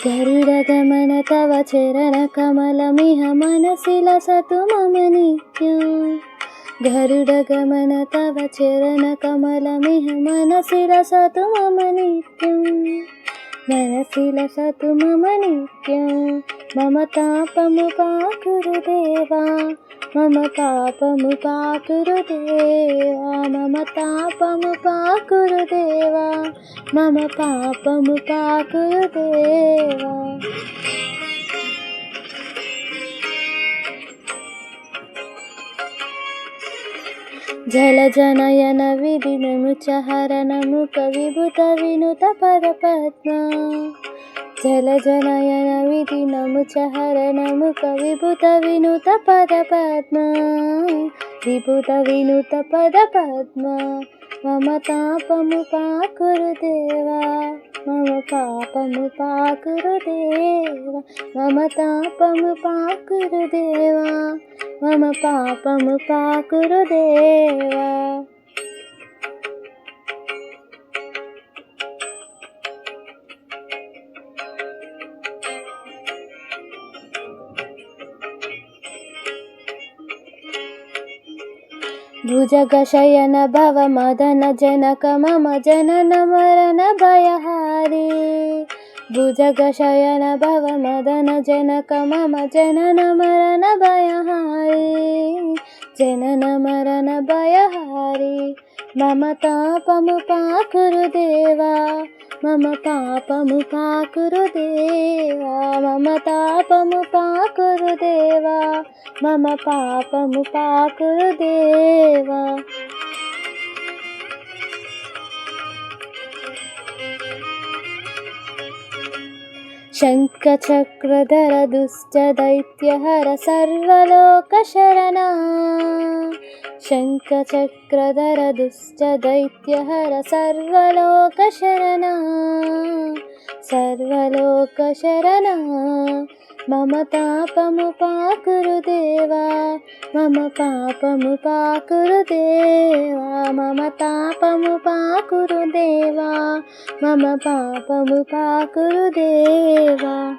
गरुडगमन तव चरणकमलमिह मनसि लसतु मम नित्यं। गरुडगमन तव चरणकमलमिह मनसि लसतु मम नित्यं। मनसि लसतु मम नित्यं। मम तापमुपाकुरु देवा, मम पापमुपाकुरु देवा, मम तापमुपाकुरु देवा, मम पापमुपाकुरु देवा। जलजनयन विधिनमुचहरणमुख विभुत विनुत पदपद्मा। जलजनयन विधिनमुचहरणमुख विभुत विनुत पदपद्मा। विभुत विनुत पदपद्मा। मम तापमुपाकुरु देवा, मम पापमुपाकुरु देवा, मम तापमुपाकुरु देवा, मम पापमुपाकुरु देवा। भुजगशयन भव मदन जनक मम जनन मरण भयहारी। भुजगशयन भव मदन जनक मम जनन मरण भयहारी। जनन मरण भयहारी। मम तापमुपाकुरु देवा, मम पापमुपाकुरु देवा, मम तापमुपाकुरु देवा, मम पापमुपाकुरु देवा। शङ्खचक्रधर दुष्ट दैत्यहर सर्वलोकशरणा। शङ्खचक्रधर दुष्ट दैत्यहर सर्वलोकशरणा। सर्वलोकशरणा। मम तापमुपाकुरु देवा, मम पापमुपाकुरु देवा, मम तापमुपाकुरु देवा, मम पापमुपाकुरु देवा।